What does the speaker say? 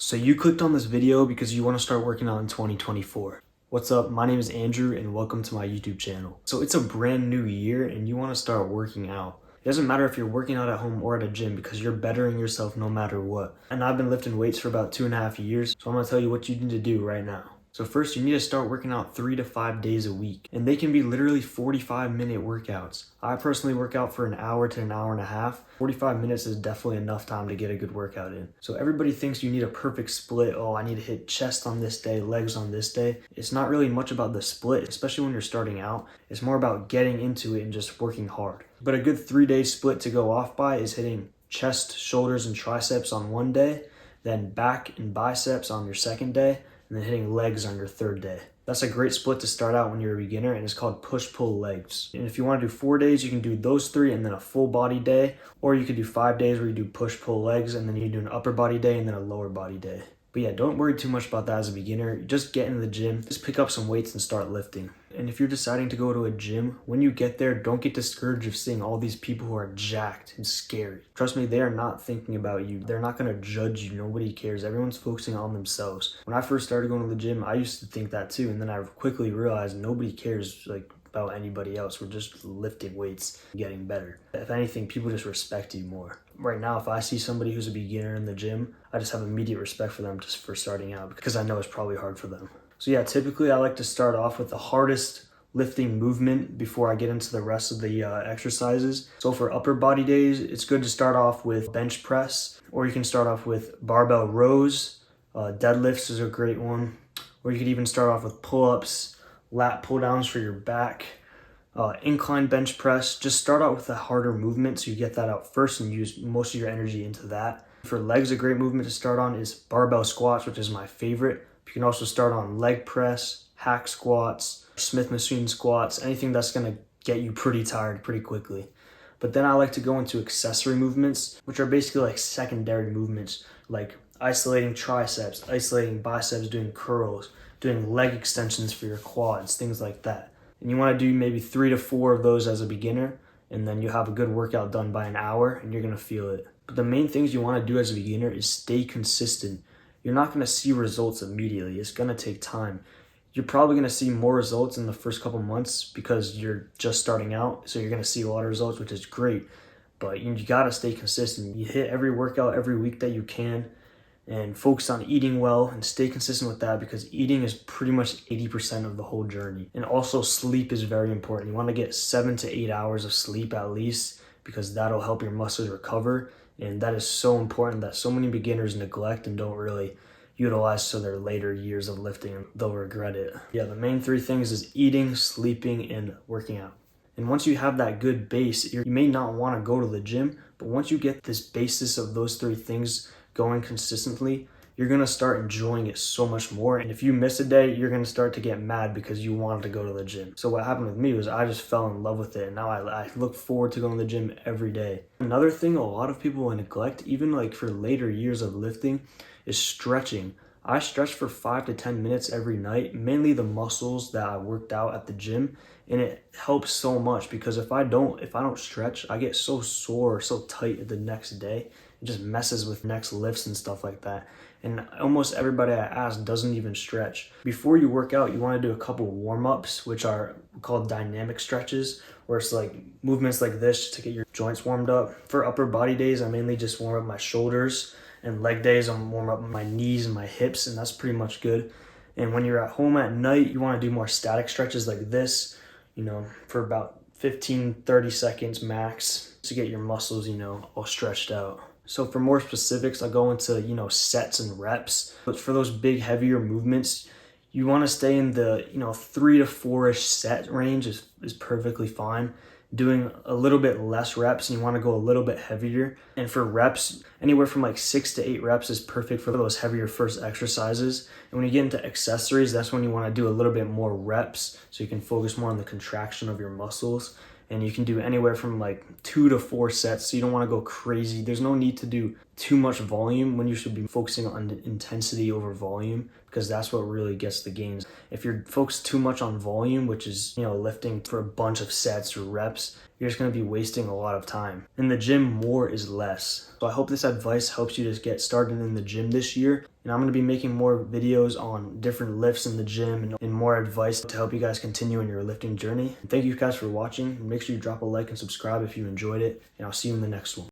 So you clicked on this video because you want to start working out in 2024. What's up? My name is Andrew and welcome to my YouTube channel. So it's a brand new year and you want to start working out. It doesn't matter if you're working out at home or at a gym because you're bettering yourself no matter what. And I've been lifting weights for about 2.5 years, so I'm going to tell you what you need to do right now. So first, you need to start working out 3 to 5 days a week. And they can be literally 45-minute workouts. I personally work out for an hour to an hour and a half. 45 minutes is definitely enough time to get a good workout in. So everybody thinks you need a perfect split. Oh, I need to hit chest on this day, legs on this day. It's not really much about the split, especially when you're starting out. It's more about getting into it and just working hard. But a good 3-day split to go off by is hitting chest, shoulders, and triceps on one day, then back and biceps on your second day, and then hitting legs on your third day. That's a great split to start out when you're a beginner, and it's called push-pull legs. And if you want to do 4 days, you can do those 3 and then a full body day, or you could do 5 days where you do push-pull legs and then you do an upper body day and then a lower body day. But yeah, don't worry too much about that as a beginner. Just get in the gym, just pick up some weights and start lifting. And if you're deciding to go to a gym, when you get there, don't get discouraged of seeing all these people who are jacked and scary. Trust me, they are not thinking about you. They're not going to judge you. Nobody cares. Everyone's focusing on themselves. When I first started going to the gym, I used to think that too. And then I quickly realized nobody cares about anybody else. We're just lifting weights, getting better. If anything, people just respect you more. Right now, if I see somebody who's a beginner in the gym, I just have immediate respect for them just for starting out because I know it's probably hard for them. So yeah, typically I like to start off with the hardest lifting movement before I get into the rest of the exercises. So for upper body days, it's good to start off with bench press, or you can start off with barbell rows. Deadlifts is a great one. Or you could even start off with pull-ups, lat pull-downs for your back, incline bench press. Just start out with a harder movement so you get that out first and use most of your energy into that. For legs, a great movement to start on is barbell squats, which is my favorite. You can also start on leg press, hack squats, Smith machine squats, anything that's going to get you pretty tired pretty quickly. But then I like to go into accessory movements, which are basically like secondary movements, like isolating triceps, isolating biceps, doing curls, doing leg extensions for your quads, things like that. And you want to do maybe 3 to 4 of those as a beginner, and then you have a good workout done by an hour and you're going to feel it. But the main things you want to do as a beginner is stay consistent. You're not going to see results immediately. It's going to take time. You're probably going to see more results in the first couple months because you're just starting out. So you're going to see a lot of results, which is great. But you got to stay consistent. You hit every workout every week that you can and focus on eating well and stay consistent with that because eating is pretty much 80% of the whole journey. And also sleep is very important. You want to get 7 to 8 hours of sleep at least because that'll help your muscles recover. And that is so important that so many beginners neglect and don't really utilize to their later years of lifting, and they'll regret it. Yeah, the main 3 things is eating, sleeping, and working out. And once you have that good base, you may not want to go to the gym, but once you get this basis of those 3 things going consistently, you're going to start enjoying it so much more. And if you miss a day, you're going to start to get mad because you wanted to go to the gym. So what happened with me was I just fell in love with it. And now I look forward to going to the gym every day. Another thing a lot of people neglect, even like for later years of lifting, is stretching. I stretch for 5 to 10 minutes every night, mainly the muscles that I worked out at the gym. And it helps so much because if I don't stretch, I get so sore, so tight the next day. It just messes with next lifts and stuff like that. And almost everybody I ask doesn't even stretch. Before you work out, you want to do a couple warm-ups, which are called dynamic stretches, where it's like movements like this to get your joints warmed up. For upper body days, I mainly just warm up my shoulders, and leg days, I'm warm up my knees and my hips, and that's pretty much good. And when you're at home at night, you want to do more static stretches like this, for about 15-30 seconds max to get your muscles, all stretched out. So for more specifics, I'll go into, sets and reps. But for those big, heavier movements, you want to stay in the, 3 to 4-ish set range is perfectly fine. Doing a little bit less reps and you want to go a little bit heavier. And for reps, anywhere from like 6 to 8 reps is perfect for those heavier first exercises. And when you get into accessories, that's when you want to do a little bit more reps so you can focus more on the contraction of your muscles. And you can do anywhere from like 2 to 4 sets, so you don't want to go crazy. There's no need to do too much volume when you should be focusing on intensity over volume because that's what really gets the gains. If you're focused too much on volume, which is, lifting for a bunch of sets or reps, you're just going to be wasting a lot of time. In the gym, more is less. So I hope this advice helps you to get started in the gym this year. And I'm going to be making more videos on different lifts in the gym and more advice to help you guys continue in your lifting journey. And thank you guys for watching. Make sure you drop a like and subscribe if you enjoyed it. And I'll see you in the next one.